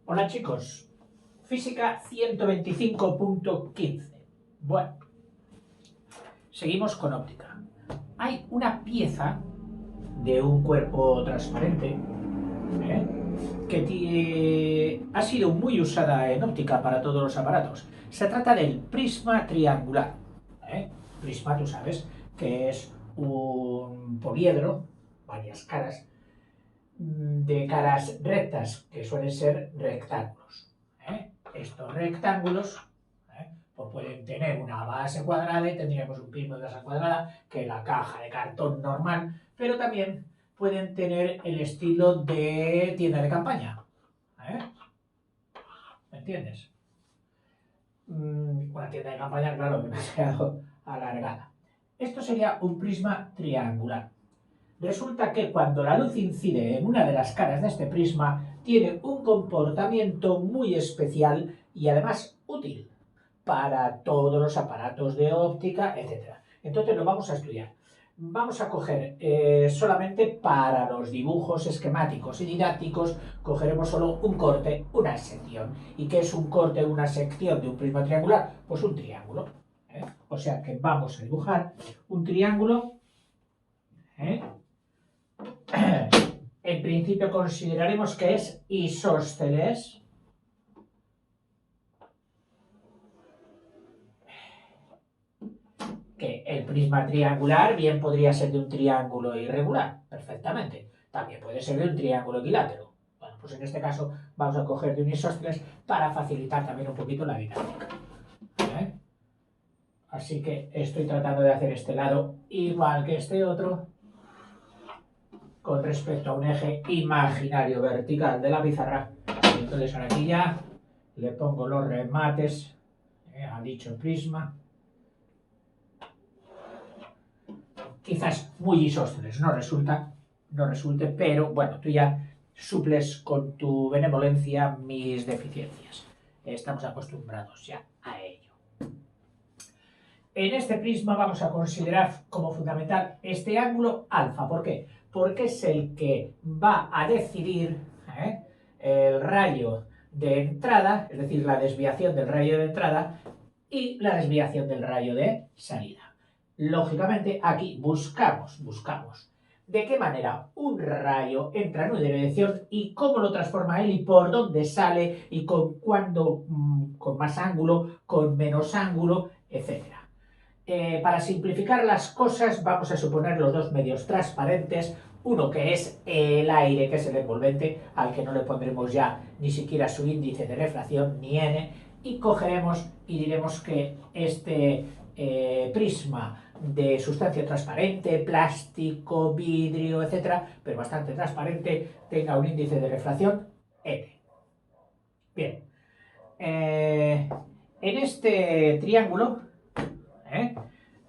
Hola chicos, física 125.15. Bueno, seguimos con óptica. Hay una pieza de un cuerpo transparente que ha sido muy usada en óptica para todos los aparatos. Se trata del prisma triangular. Prisma, tú sabes, que es un poliedro, varias caras, de caras rectas, que suelen ser rectángulos. Estos rectángulos pues pueden tener una base cuadrada y tendríamos un prisma de base cuadrada, que es la caja de cartón normal, pero también pueden tener el estilo de tienda de campaña. ¿Me entiendes? Una tienda de campaña, claro, demasiado alargada. Esto sería un prisma triangular. Resulta que cuando la luz incide en una de las caras de este prisma, tiene un comportamiento muy especial y además útil para todos los aparatos de óptica, etc. Entonces lo vamos a estudiar. Vamos a coger solamente para los dibujos esquemáticos y didácticos, cogeremos solo un corte, una sección. ¿Y qué es un corte, una sección de un prisma triangular? Pues un triángulo. O sea que vamos a dibujar un triángulo. En principio consideraremos que es isósceles. Que el prisma triangular bien podría ser de un triángulo irregular, perfectamente. También puede ser de un triángulo equilátero. Bueno, pues en este caso vamos a coger de un isósceles para facilitar también un poquito la dinámica. Así que estoy tratando de hacer este lado igual que este otro, con respecto a un eje imaginario vertical de la pizarra. Y entonces ahora aquí ya le pongo los remates a dicho prisma. Quizás muy isósceles no resulte, pero bueno, tú ya suples con tu benevolencia mis deficiencias. Estamos acostumbrados ya a ello. En este prisma vamos a considerar como fundamental este ángulo alfa. ¿Por qué? Porque es el que va a decidir el rayo de entrada, es decir, la desviación del rayo de entrada y la desviación del rayo de salida. Lógicamente, aquí buscamos de qué manera un rayo entra en una dirección y cómo lo transforma él y por dónde sale y con cuándo, con más ángulo, con menos ángulo, etc. Para simplificar las cosas vamos a suponer los dos medios transparentes, uno que es el aire, que es el envolvente, al que no le pondremos ya ni siquiera su índice de refracción, ni n, y cogeremos y diremos que este prisma de sustancia transparente, plástico, vidrio, etcétera, pero bastante transparente, tenga un índice de refracción n. Bien, en este triángulo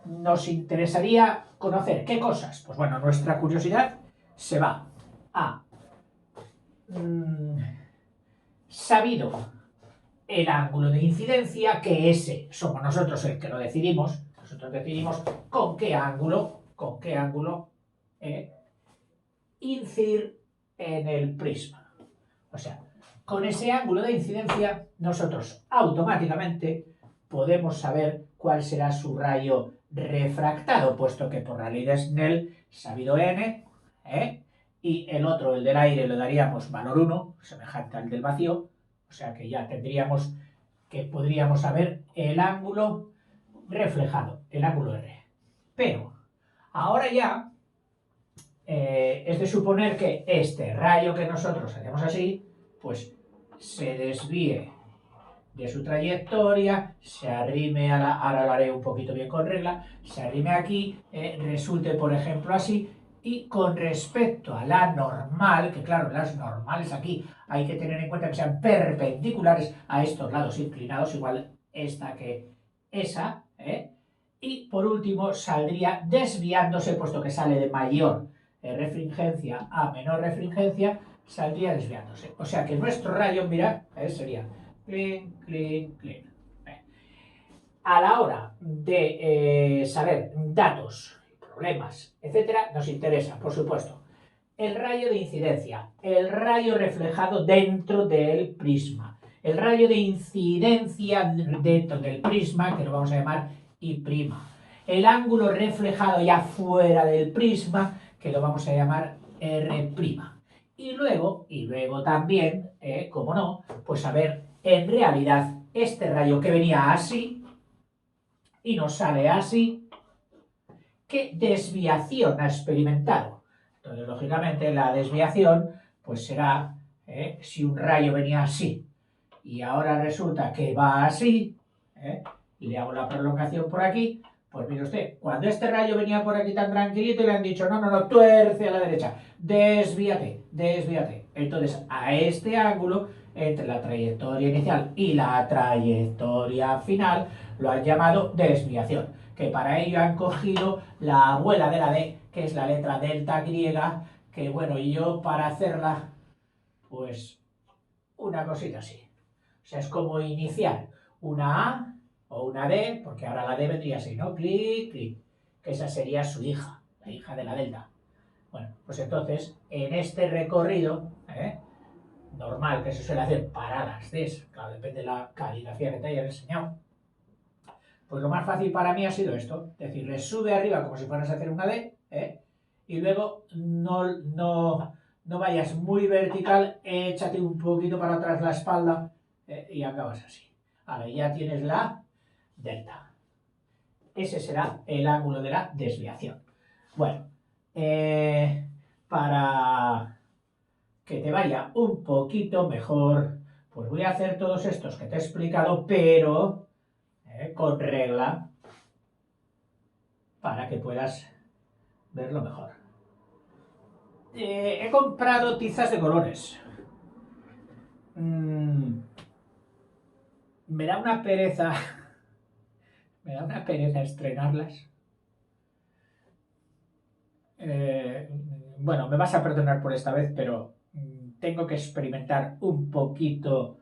nos interesaría conocer qué cosas. Pues bueno, nuestra curiosidad se va a sabido el ángulo de incidencia, que ese somos nosotros el que lo decidimos. Nosotros decidimos con qué ángulo incidir en el prisma. O sea, con ese ángulo de incidencia nosotros automáticamente podemos saber cuál será su rayo refractado, puesto que por la ley de Snell, sabido n, y el otro, el del aire, le daríamos valor 1, semejante al del vacío, o sea que ya tendríamos que podríamos saber el ángulo reflejado, el ángulo R. Pero ahora ya es de suponer que este rayo que nosotros hacemos así, pues se desvíe de su trayectoria, se arrime a ahora lo haré un poquito bien con regla, se arrime aquí, resulte por ejemplo así, y con respecto a la normal, que claro, las normales aquí hay que tener en cuenta que sean perpendiculares a estos lados inclinados, igual esta que esa, y por último saldría desviándose, puesto que sale de mayor refringencia a menor refringencia, saldría desviándose. O sea que nuestro rayo, mira, sería clean, clean, clean. A la hora de saber datos, problemas, etcétera, nos interesa, por supuesto, el rayo de incidencia, el rayo reflejado dentro del prisma. El rayo de incidencia dentro del prisma, que lo vamos a llamar I'. El ángulo reflejado ya fuera del prisma, que lo vamos a llamar R'. Y luego también, como no, pues a ver, en realidad, este rayo que venía así y nos sale así, ¿qué desviación ha experimentado? Entonces, lógicamente, la desviación pues será, si un rayo venía así y ahora resulta que va así, y le hago la prolongación por aquí, pues mire usted, cuando este rayo venía por aquí tan tranquilito y le han dicho, no, tuerce a la derecha, desvíate. Entonces, a este ángulo, entre la trayectoria inicial y la trayectoria final, lo han llamado desviación, que para ello han cogido la abuela de la D, que es la letra delta griega, que bueno, yo para hacerla, pues una cosita así. O sea, es como iniciar una A o una D, porque ahora la D vendría así, ¿no? Clic, que esa sería su hija, la hija de la delta. Bueno, pues entonces, en este recorrido, normal que se suele hacer para las Ds, claro, depende de la caligrafía que te hayan enseñado, pues lo más fácil para mí ha sido esto, es decir, le sube arriba como si fueras a hacer una D, y luego no vayas muy vertical, échate un poquito para atrás la espalda, y acabas así. Ahora ya tienes la delta. Ese será el ángulo de la desviación. Bueno, para que te vaya un poquito mejor, pues voy a hacer todos estos que te he explicado, pero con regla, para que puedas verlo mejor. He comprado tizas de colores. Me da una pereza estrenarlas. Bueno, me vas a perdonar por esta vez, pero tengo que experimentar un poquito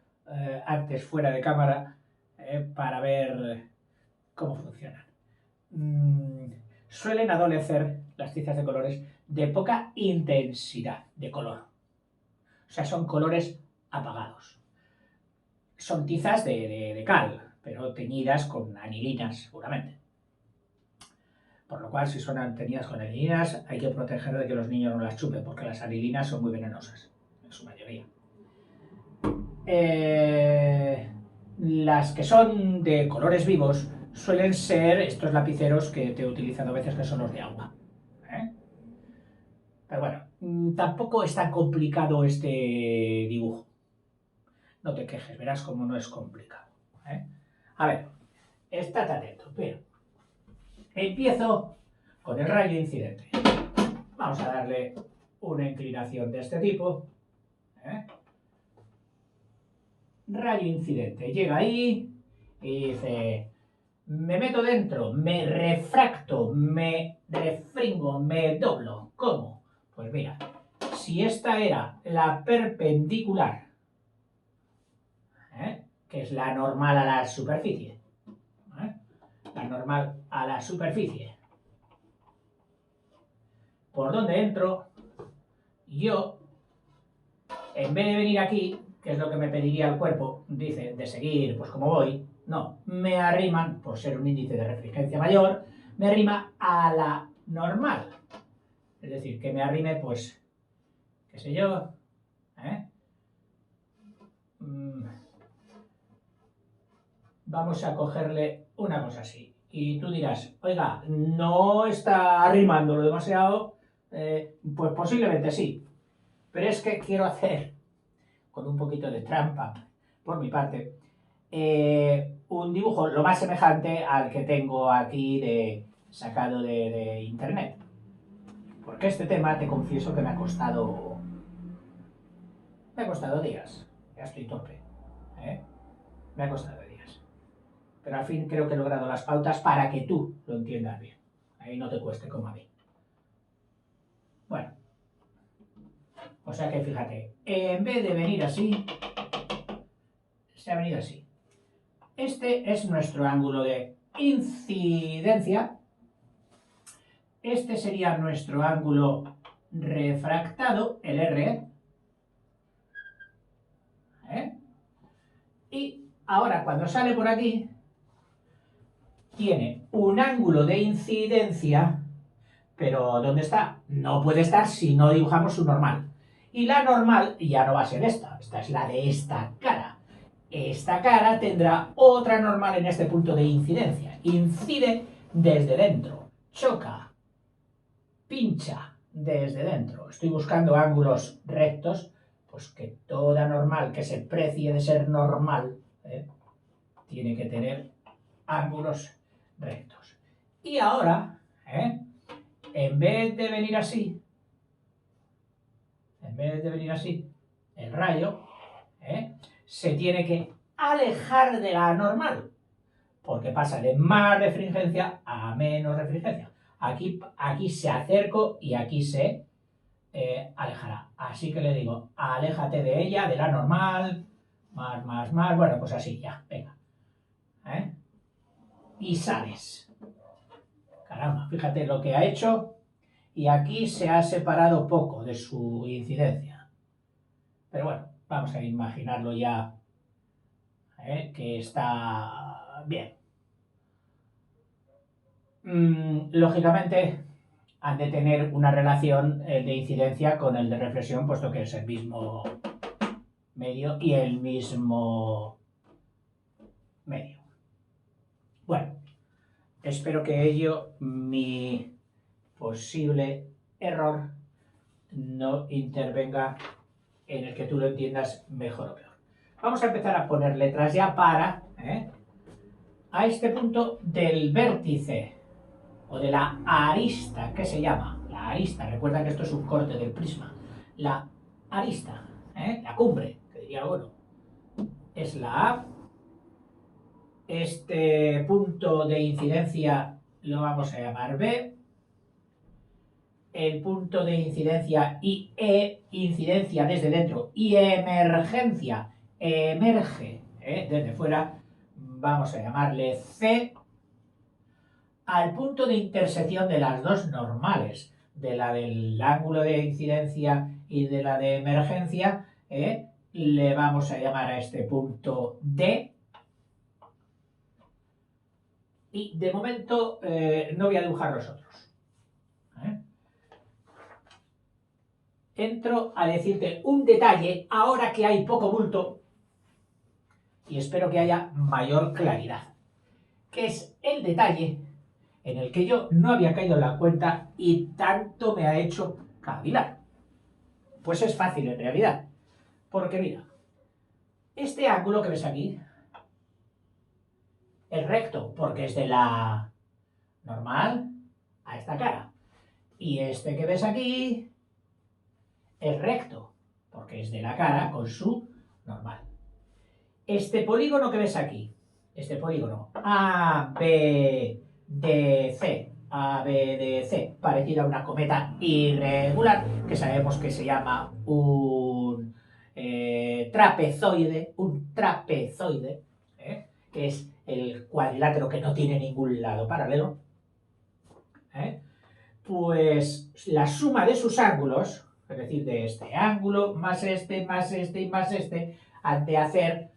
antes fuera de cámara para ver cómo funcionan. Suelen adolecer las tizas de colores de poca intensidad de color. O sea, son colores apagados. Son tizas de cal, pero teñidas con anilinas, seguramente. Por lo cual, si son teñidas con anilinas, hay que proteger de que los niños no las chupen, porque las anilinas son muy venenosas, en su mayoría. Las que son de colores vivos suelen ser estos lapiceros que te he utilizado a veces, que son los de agua. Pero bueno, tampoco es tan complicado este dibujo. No te quejes, verás cómo no es complicado. A ver, estate atento, pero empiezo con el rayo incidente. Vamos a darle una inclinación de este tipo. Rayo incidente. Llega ahí y dice, me meto dentro, me refracto, me refringo, me doblo. ¿Cómo? Pues mira, si esta era la perpendicular, que es la normal a la superficie, la normal a la superficie, por donde entro, yo, en vez de venir aquí, que es lo que me pediría el cuerpo, dice, de seguir, pues como voy, no, me arriman, por ser un índice de refringencia mayor, me arrima a la normal. Es decir, que me arrime, pues, qué sé yo, vamos a cogerle una cosa así. Y tú dirás, oiga, no está arrimándolo demasiado, pues posiblemente sí. Pero es que quiero hacer, con un poquito de trampa por mi parte, un dibujo lo más semejante al que tengo aquí sacado de internet. Porque este tema, te confieso que me ha costado días. Ya estoy torpe. Me ha costado días. Pero al fin creo que he logrado las pautas para que tú lo entiendas bien. Ahí no te cueste como a mí. Bueno. O sea que fíjate, en vez de venir así, se ha venido así. Este es nuestro ángulo de incidencia. Este sería nuestro ángulo refractado, el R, y ahora cuando sale por aquí, tiene un ángulo de incidencia, pero ¿dónde está? No puede estar si no dibujamos su normal. Y la normal ya no va a ser esta es la de esta cara. Esta cara tendrá otra normal en este punto de incidencia. Incide desde dentro, choca, pincha desde dentro. Estoy buscando ángulos rectos, pues que toda normal que se precie de ser normal, tiene que tener ángulos rectos. Y ahora, en vez de venir así, el rayo se tiene que alejar de la normal, porque pasa de más refringencia a menos refringencia. Aquí se acercó y aquí se alejará. Así que le digo, aléjate de ella, de la normal, más, bueno, pues así ya, venga. Y sales. Caramba, fíjate lo que ha hecho y aquí se ha separado poco de su incidencia. Pero bueno, vamos a imaginarlo ya que está bien. Lógicamente han de tener una relación de incidencia con el de reflexión, puesto que es el mismo medio y el mismo medio. Bueno, espero que mi posible error no intervenga en el que tú lo entiendas mejor o peor. Vamos a empezar a poner letras ya para a este punto del vértice o de la arista, que se llama la arista. Recuerda que esto es un corte del prisma. La arista, la cumbre, que diría alguno, es la A. Este punto de incidencia lo vamos a llamar B. El punto de incidencia IE, incidencia desde dentro, y emergencia, emerge desde fuera, vamos a llamarle C. Al punto de intersección de las dos normales, de la del ángulo de incidencia y de la de emergencia, le vamos a llamar a este punto D. Y de momento no voy a dibujar los otros. Entro a decirte un detalle ahora que hay poco bulto y espero que haya mayor claridad, que es el detalle en el que yo no había caído en la cuenta y tanto me ha hecho cavilar. Pues es fácil en realidad, porque mira, este ángulo que ves aquí es recto porque es de la normal a esta cara, y este que ves aquí es recto porque es de la cara con su normal. Este polígono que ves aquí, este polígono ABDC, parecido a una cometa irregular, que sabemos que se llama un trapezoide, que es el cuadrilátero que no tiene ningún lado paralelo, pues la suma de sus ángulos, es decir, de este ángulo más este, más este y más este, han de hacer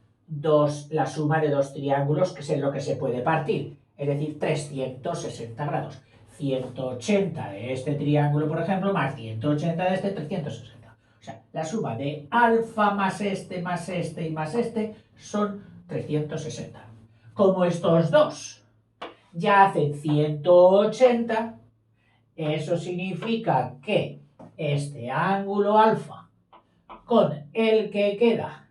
la suma de dos triángulos, que es lo que se puede partir, es decir, 360 grados. 180 de este triángulo, por ejemplo, más 180 de este, 360. O sea, la suma de alfa más este y más este son 360. Como estos dos ya hacen 180, eso significa que este ángulo alfa con el que queda,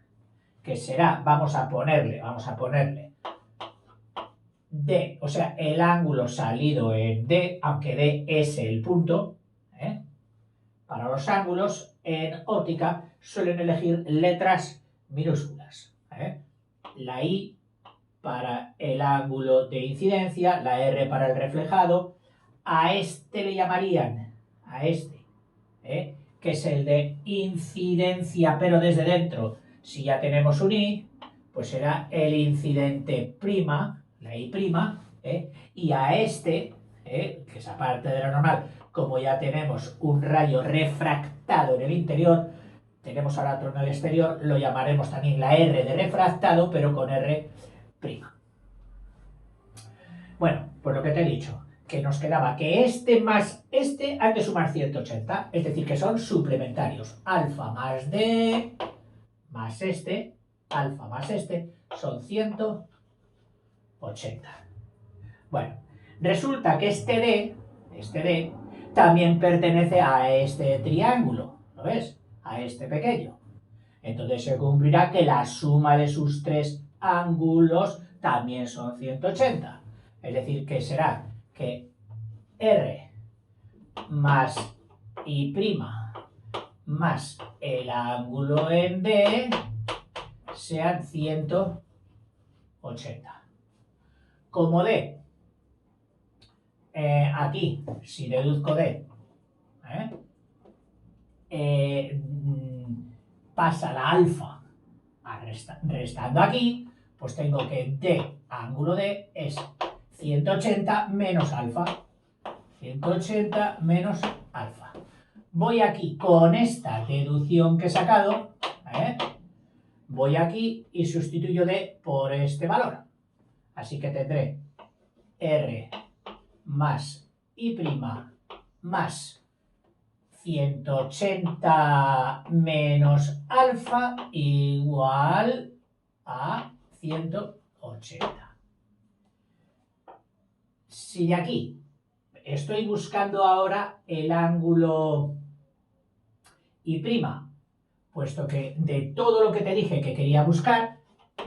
que será, vamos a ponerle D, o sea, el ángulo salido en D, aunque D es el punto, para los ángulos en óptica suelen elegir letras minúsculas. La I para el ángulo de incidencia, la R para el reflejado, a este le llamarían, que es el de incidencia pero desde dentro. Si ya tenemos un I, pues será el incidente prima, la I prima, y a este, que es aparte de la normal, como ya tenemos un rayo refractado en el interior, tenemos ahora otro en el exterior, lo llamaremos también la R de refractado, pero con R'. Bueno, pues lo que te he dicho, que nos quedaba que este más este hay que sumar 180, es decir, que son suplementarios. Alfa más D más este, alfa más este, son 180. Bueno, resulta que este D, también pertenece a este triángulo, ¿lo ves? A este pequeño. Entonces se cumplirá que la suma de sus tres ángulos también son 180. Es decir, que será que R más I' más el ángulo en D sean 180. Como D, aquí, si deduzco D, pasa la alfa restando aquí, pues tengo que D, ángulo D, es 180 menos alfa. 180 menos alfa. Voy aquí con esta deducción que he sacado, voy aquí y sustituyo D por este valor. Así que tendré R más I' más 180 menos alfa igual a 180. Si de aquí estoy buscando ahora el ángulo I', puesto que de todo lo que te dije que quería buscar,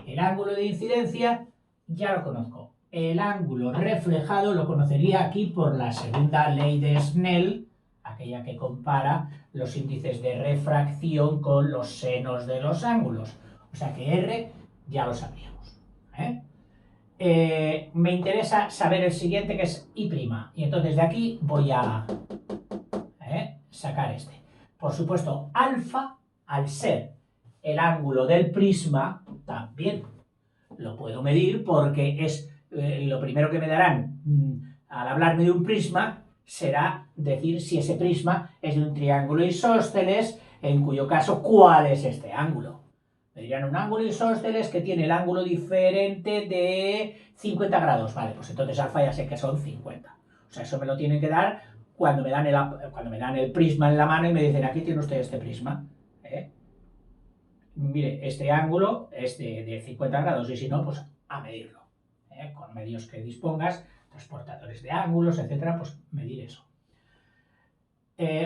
el ángulo de incidencia ya lo conozco. El ángulo reflejado lo conocería aquí por la segunda ley de Snell, aquella que compara los índices de refracción con los senos de los ángulos. O sea que R ya lo sabríamos. Me interesa saber el siguiente, que es I', y entonces de aquí voy a sacar este. Por supuesto, alfa, al ser el ángulo del prisma, también lo puedo medir porque es lo primero que me darán al hablarme de un prisma será decir si ese prisma es de un triángulo isósceles, en cuyo caso, ¿cuál es este ángulo? Me dirán un ángulo isósceles que tiene el ángulo diferente de 50 grados. Vale, pues entonces alfa ya sé que son 50. O sea, eso me lo tienen que dar cuando me dan el prisma en la mano y me dicen, aquí tiene usted este prisma. Mire, este ángulo es de 50 grados y si no, pues a medirlo. Con medios que dispongas, transportadores de ángulos, etcétera, pues medir eso.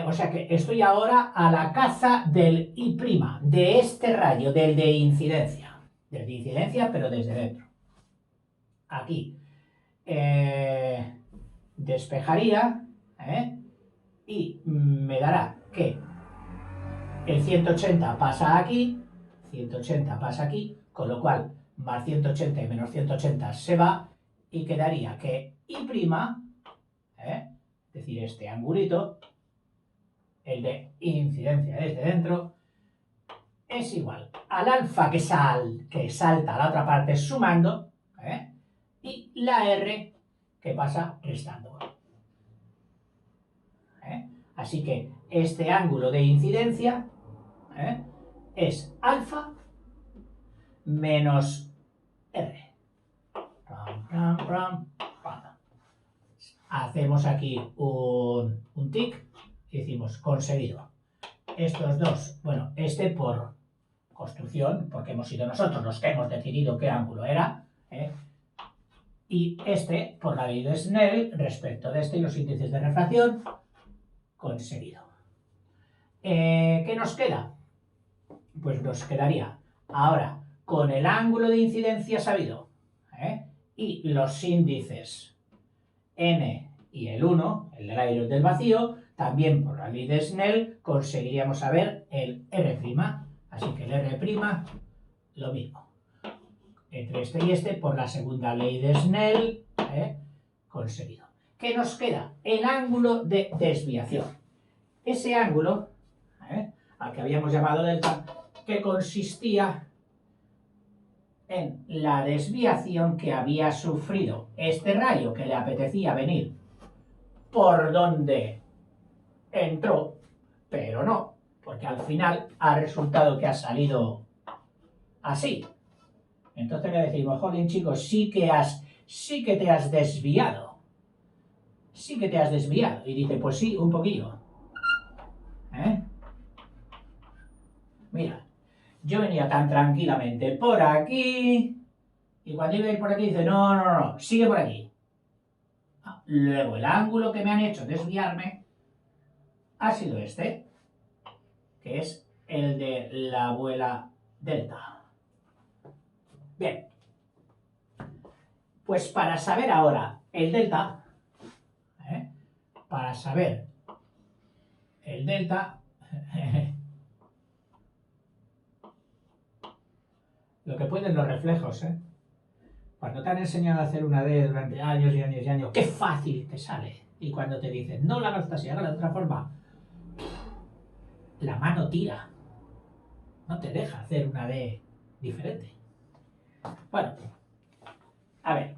O sea que estoy ahora a la caza del I', de este rayo, del de incidencia. Del de incidencia, pero desde dentro. Aquí. Despejaría y me dará que el 180 pasa aquí, 180 pasa aquí, con lo cual más 180 y menos 180 se va y quedaría que I', es decir, este angulito, el de incidencia desde dentro, es igual al alfa que salta a la otra parte sumando, y la R que pasa restando. Así que este ángulo de incidencia es alfa menos R. Hacemos aquí un tic y decimos conseguido. Estos dos, bueno, este por construcción, porque hemos sido nosotros los que hemos decidido qué ángulo era, y este por la ley de Snell respecto de este y los índices de refracción, conseguido. ¿Qué nos queda? Pues nos quedaría ahora con el ángulo de incidencia sabido y los índices n y el 1, el del aire y el del vacío, también por la ley de Snell conseguiríamos saber el R'. Así que el R', lo mismo. Entre este y este, por la segunda ley de Snell, conseguido. ¿Qué nos queda? El ángulo de desviación. Ese ángulo, al que habíamos llamado delta, que consistía en la desviación que había sufrido este rayo que le apetecía venir por donde entró, pero no, porque al final ha resultado que ha salido así. Entonces le decimos, jolín, chicos, sí que te has desviado. Sí que te has desviado. Y dice, pues sí, un poquillo. Mira, yo venía tan tranquilamente por aquí, y cuando iba a ir por aquí dice, no, sigue por aquí. Luego el ángulo que me han hecho desviarme ha sido este, que es el de la abuela delta. Bien, pues para saber ahora el delta, para saber el delta, lo que pueden los reflejos, cuando te han enseñado a hacer una D durante años y años y años, qué fácil te sale. Y cuando te dicen, no la hagas así, hágala de otra forma, la mano tira. No te deja hacer una D diferente. Bueno, a ver.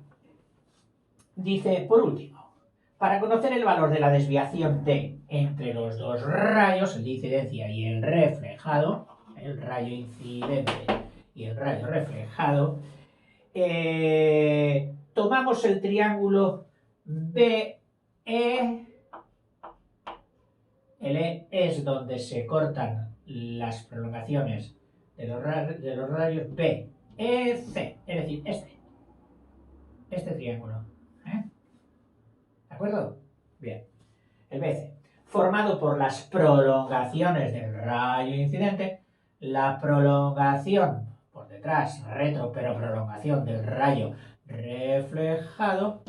Dice, por último, para conocer el valor de la desviación D entre los dos rayos, el de incidencia y el reflejado, el rayo incidente y el rayo reflejado, tomamos el triángulo BE. El E es donde se cortan las prolongaciones de los rayos B, E, C, es decir, este triángulo. ¿De acuerdo? Bien. El BC, formado por las prolongaciones del rayo incidente, la prolongación por detrás, retro, pero prolongación del rayo reflejado,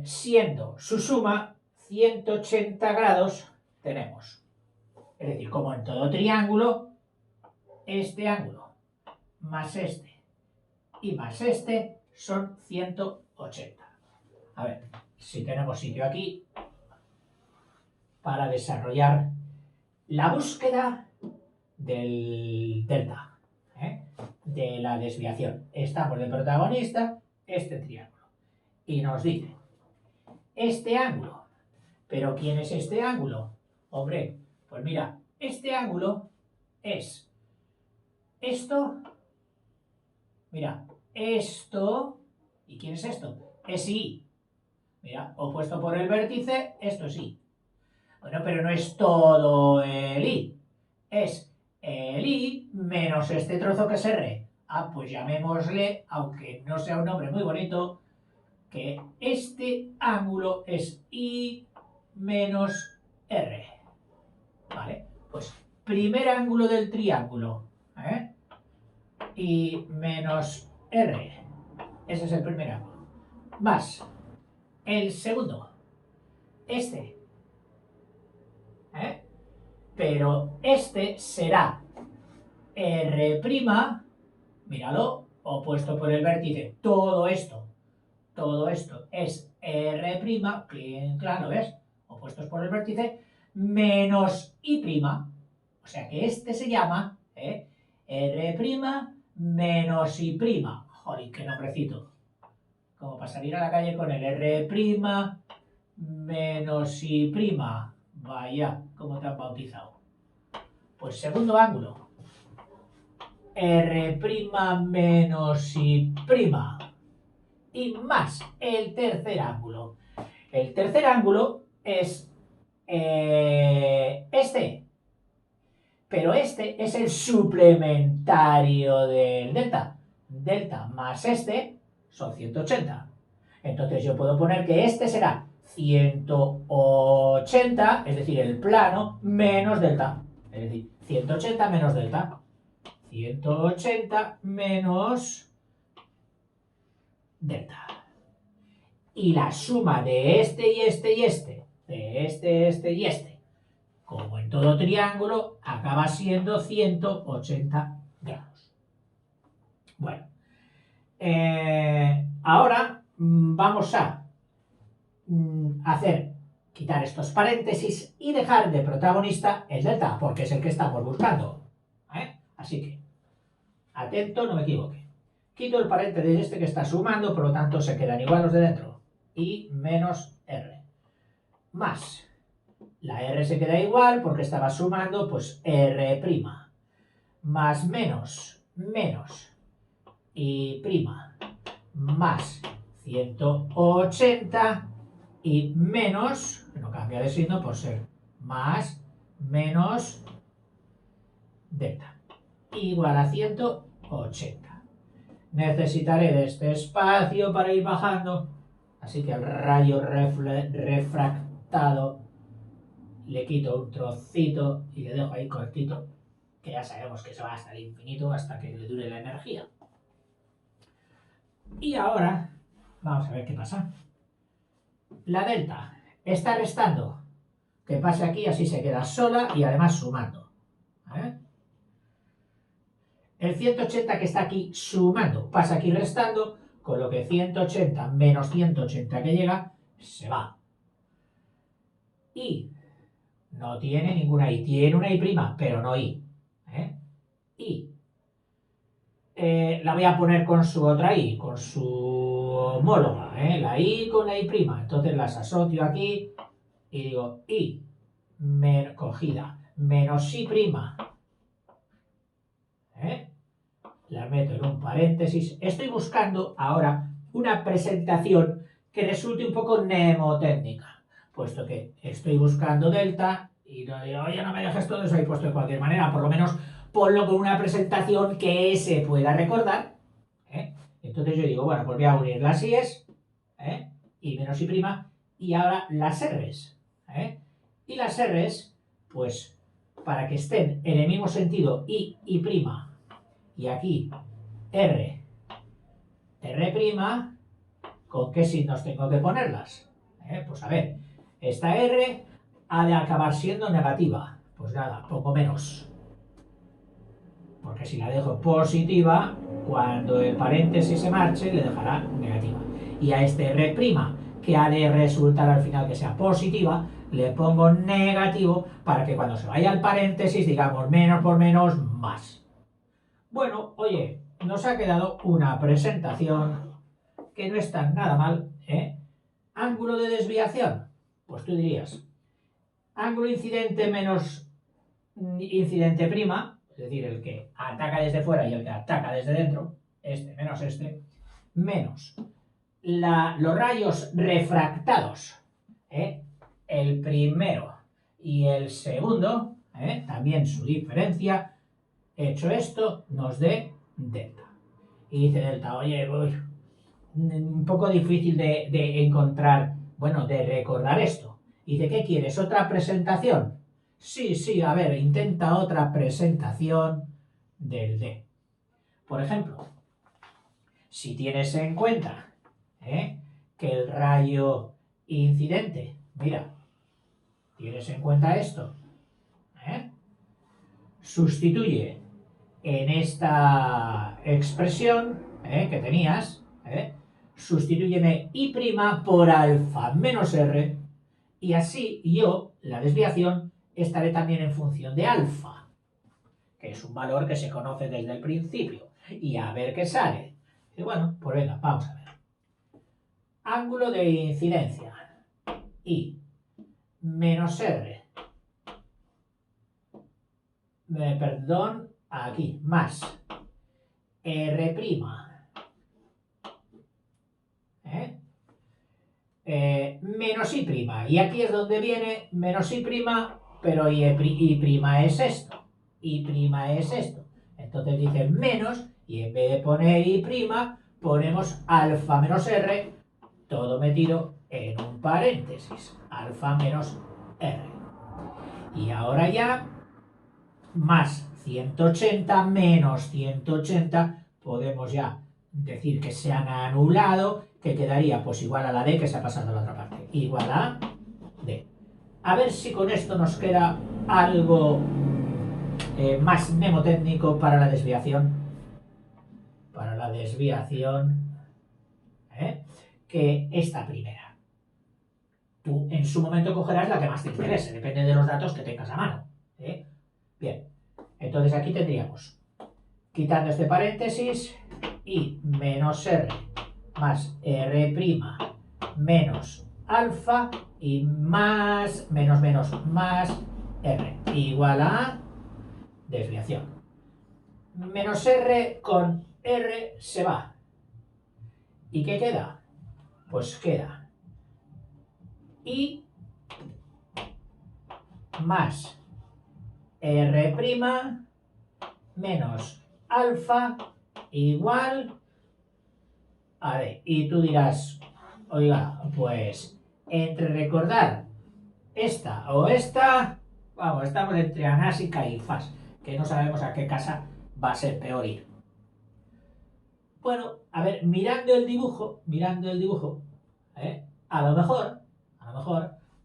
siendo su suma 180 grados, tenemos. Es decir, como en todo triángulo, este ángulo más este y más este son 180. A ver, si tenemos sitio aquí para desarrollar la búsqueda del delta, de la desviación. Estamos de protagonista este triángulo. Y nos dice, este ángulo. ¿Pero quién es este ángulo? Hombre, pues mira, este ángulo es esto. Mira, esto. ¿Y quién es esto? Es I. Mira, opuesto por el vértice, esto es I. Bueno, pero no es todo el I. Es el I menos este trozo que es R. Ah, pues llamémosle, aunque no sea un nombre muy bonito, que este ángulo es I menos R. ¿Vale? Pues primer ángulo del triángulo. I menos R. Ese es el primer ángulo. Más el segundo. Este. Pero este será R', míralo, opuesto por el vértice. Todo esto es R', claro, ¿ves? Opuestos por el vértice, menos I'. O sea que este se llama R' menos I'. Joder, qué nombrecito. Como para salir a la calle con el R' menos I'. Vaya, ¿cómo te han bautizado? Pues segundo ángulo. R' menos I'. Y más el tercer ángulo. El tercer ángulo es este. Pero este es el suplementario del delta. Delta más este son 180. Entonces yo puedo poner que este será 180, es decir, el plano, menos delta. Es decir, 180 menos delta. 180 menos delta. Y la suma de este y este y este, de este y este, como en todo triángulo, acaba siendo 180 grados. Bueno, ahora vamos a quitar estos paréntesis y dejar de protagonista el delta, porque es el que estamos buscando. Así que, atento, no me equivoque. Quito el paréntesis este que está sumando, por lo tanto se quedan igual los de dentro. I menos R. más. La R se queda igual porque estaba sumando, pues R', más menos, y prima, más 180 y menos, no cambia de signo por ser más, menos, delta, igual a 180. Necesitaré de este espacio para ir bajando, así que al rayo refractado le quito un trocito y le dejo ahí cortito, que ya sabemos que se va hasta el infinito hasta que le dure la energía. Y ahora vamos a ver qué pasa. La delta está restando, que pase aquí, así se queda sola y además sumando. El 180 que está aquí sumando pasa aquí restando, con lo que 180 menos 180 que llega se va. Y no tiene ninguna I, tiene una I', pero no I. I. La voy a poner con su otra I, con su homóloga, la I con la I'. Entonces las asocio aquí y digo I cogida menos I'. La meto en un paréntesis. Estoy buscando ahora una presentación que resulte un poco mnemotécnica, puesto que estoy buscando delta y no digo, oye, no me dejes todo eso ahí puesto de cualquier manera, por lo menos ponlo con una presentación que se pueda recordar. Entonces yo digo, bueno, pues voy a unir las I's, I menos I', y ahora las R's. Y las R's, pues, para que estén en el mismo sentido I', y aquí R', ¿con qué signos tengo que ponerlas? Pues a ver, esta R ha de acabar siendo negativa. Pues nada, pongo menos. Porque si la dejo positiva, cuando el paréntesis se marche, le dejará negativa. Y a este R', que ha de resultar al final que sea positiva, le pongo negativo para que cuando se vaya al paréntesis digamos menos por menos, más. Bueno, oye, nos ha quedado una presentación que no está nada mal, Ángulo de desviación, pues tú dirías, ángulo incidente menos incidente prima, es decir, el que ataca desde fuera y el que ataca desde dentro, menos los rayos refractados, el primero y el segundo, también su diferencia. Hecho esto, nos dé delta. Y dice delta, oye, un poco difícil de encontrar, bueno, de recordar esto. Y dice, ¿qué quieres? ¿Otra presentación? Sí, a ver, intenta otra presentación del D. Por ejemplo, si tienes en cuenta que el rayo incidente, mira, tienes en cuenta esto, sustituye en esta expresión que tenías, sustitúyeme I' por alfa menos R, y así yo, la desviación, estaré también en función de alfa, que es un valor que se conoce desde el principio, y a ver qué sale. Y bueno, pues venga, vamos a ver. Ángulo de incidencia, I menos R, aquí, más R', menos I', y aquí es donde viene menos I', pero I' es esto, I' es esto, entonces dice menos, y en vez de poner I', ponemos alfa menos R, todo metido en un paréntesis, alfa menos R, y ahora ya, más 180 menos 180, podemos ya decir que se han anulado, que quedaría pues igual a la D que se ha pasado a la otra parte, igual a D. A ver si con esto nos queda algo más mnemotécnico para la desviación. Para la desviación, que esta primera. Tú en su momento cogerás la que más te interese, depende de los datos que tengas a mano. Bien, entonces aquí tendríamos, quitando este paréntesis, I menos R más R' menos alfa y más, menos, más R, igual a desviación. Menos R con R se va. ¿Y qué queda? Pues queda I más R' menos alfa igual a D. Y tú dirás, oiga, pues entre recordar esta o esta, vamos, estamos entre Anás y Caifás, que no sabemos a qué casa va a ser peor ir. Bueno, a ver, mirando el dibujo, a lo mejor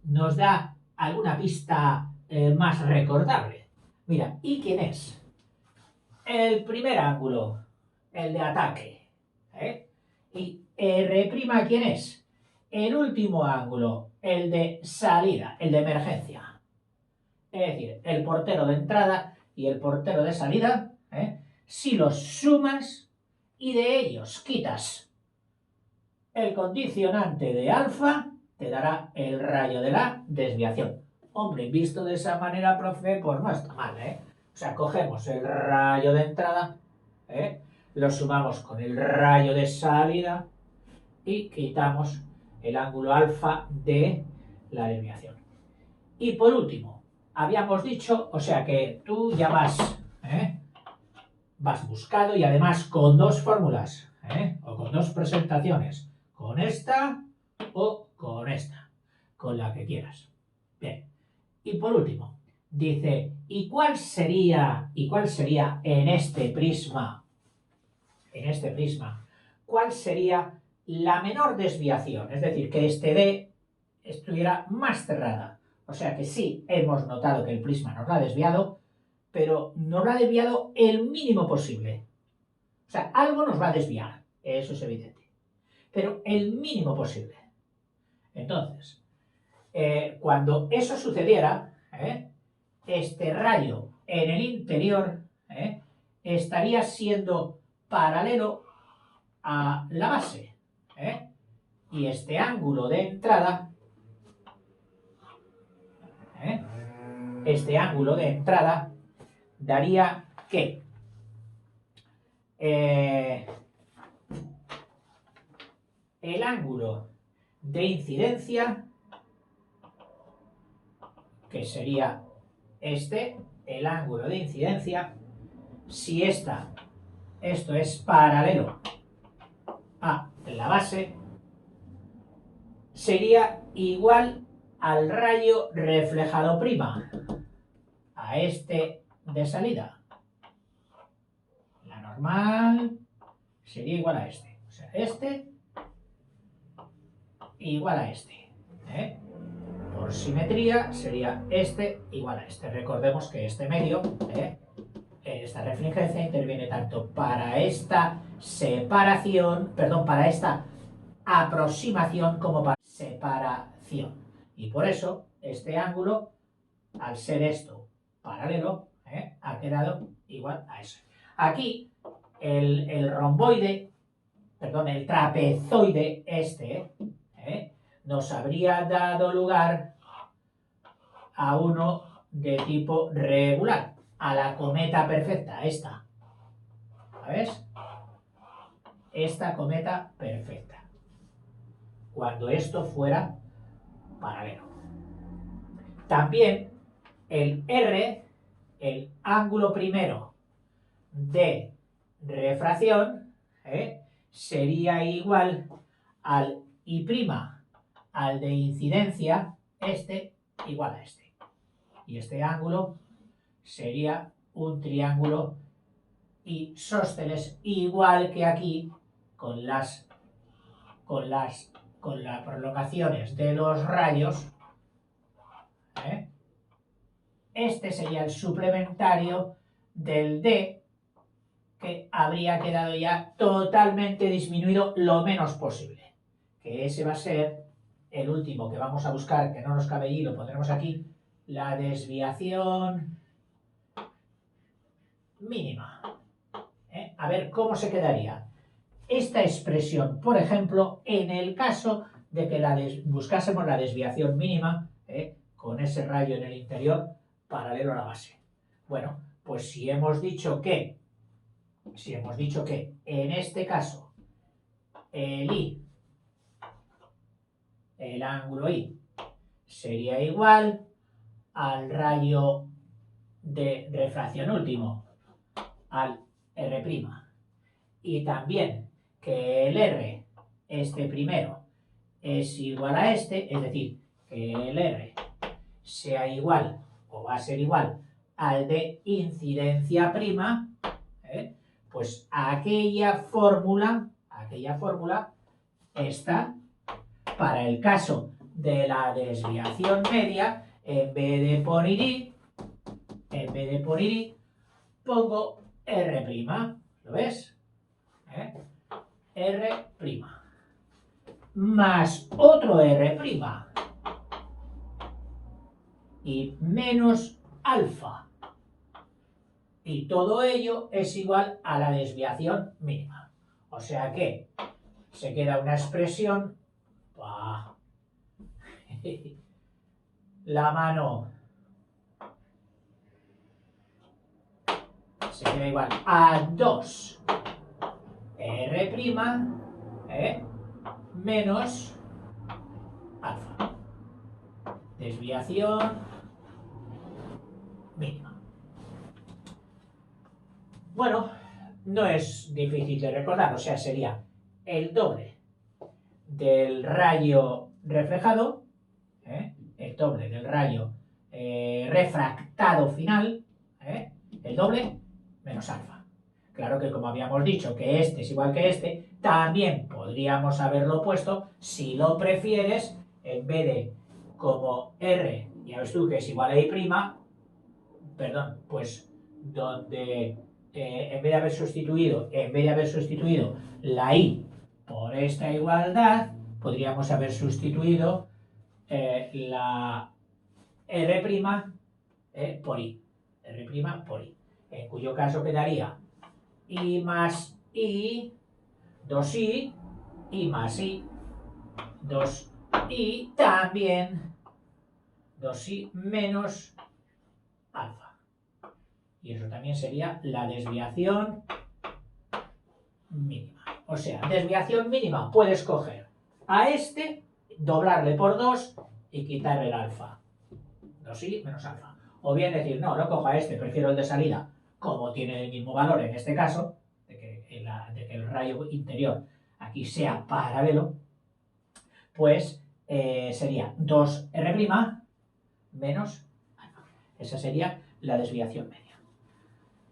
nos da alguna pista más recordable. Mira, ¿y quién es? El primer ángulo, el de ataque. ¿Y R', quién es? El último ángulo, el de salida, el de emergencia. Es decir, el portero de entrada y el portero de salida, si los sumas y de ellos quitas el condicionante de alfa, te dará el rayo de la desviación. Hombre, visto de esa manera, profe, pues no está mal, O sea, cogemos el rayo de entrada, lo sumamos con el rayo de salida y quitamos el ángulo alfa de la desviación. Y por último, habíamos dicho, o sea que tú ya vas buscado y además con dos fórmulas, o con dos presentaciones, con esta o con esta, con la que quieras. Bien, y por último, dice, ¿y cuál sería en este prisma, cuál sería la menor desviación? Es decir, que este D estuviera más cerrada. O sea que sí, hemos notado que el prisma nos lo ha desviado, pero nos lo ha desviado el mínimo posible. O sea, algo nos va a desviar, eso es evidente, pero el mínimo posible. Entonces, cuando eso sucediera, este rayo en el interior estaría siendo paralelo a la base, y este ángulo de entrada, daría que el ángulo de incidencia, que sería el ángulo de incidencia, si esto es paralelo a la base, sería igual al rayo reflejado prima, a este de salida. La normal sería igual a este. O sea, este igual a este. Por simetría sería este igual a este. Recordemos que este medio, esta refringencia interviene tanto para esta separación, para esta aproximación como para separación. Y por eso este ángulo, al ser esto paralelo, ha quedado igual a eso. Aquí el romboide, el trapezoide nos habría dado lugar a uno de tipo regular, a la cometa perfecta, esta. ¿Sabes? Esta cometa perfecta. Cuando esto fuera paralelo. También el R, el ángulo primero de refracción, sería igual al I', al de incidencia, igual a este. Y este ángulo sería un triángulo isósceles, igual que aquí con las prolongaciones de los rayos. Este sería el suplementario del D, que habría quedado ya totalmente disminuido lo menos posible. Que ese va a ser el último que vamos a buscar, que no nos cabe allí, lo pondremos aquí, la desviación mínima. A ver cómo se quedaría esta expresión, por ejemplo, en el caso de que buscásemos la desviación mínima con ese rayo en el interior paralelo a la base. Bueno, pues si hemos dicho que en este caso el I, el ángulo I, sería igual al rayo de refracción último, al R', y también que el R, este primero, es igual a este, es decir, que el R sea igual o va a ser igual al de incidencia prima, pues aquella fórmula está para el caso de la desviación media, en vez de poner I, pongo R', ¿lo ves? R' más otro R' y menos alfa. Y todo ello es igual a la desviación mínima. O sea que se queda una expresión, la mano se queda igual a 2 R' menos alfa. Desviación mínima. Bueno, no es difícil de recordar, o sea, sería el doble del rayo reflejado, el doble del rayo refractado final, el doble menos alfa. Claro que como habíamos dicho que este es igual que este, también podríamos haberlo puesto, si lo prefieres, en vez de como R, ya ves tú que es igual a I', perdón, pues donde en vez de haber sustituido la I por esta igualdad, podríamos haber sustituido la R' por I. R' por I. En cuyo caso quedaría I más I, 2I, I más I, 2I, también 2I menos alfa. Y eso también sería la desviación mínima. O sea, desviación mínima, puedes coger a este, doblarle por 2 y quitarle el alfa. 2i menos alfa. O bien decir, no cojo a este, prefiero el de salida, como tiene el mismo valor en este caso, de que el rayo interior aquí sea paralelo, pues sería 2R' menos alfa. Esa sería la desviación media.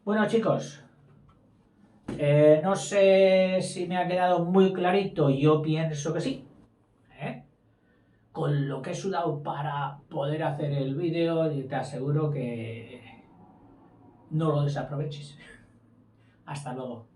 Bueno, chicos, no sé si me ha quedado muy clarito, yo pienso que sí. Con lo que he sudado para poder hacer el vídeo, y te aseguro que no lo desaproveches. Hasta luego.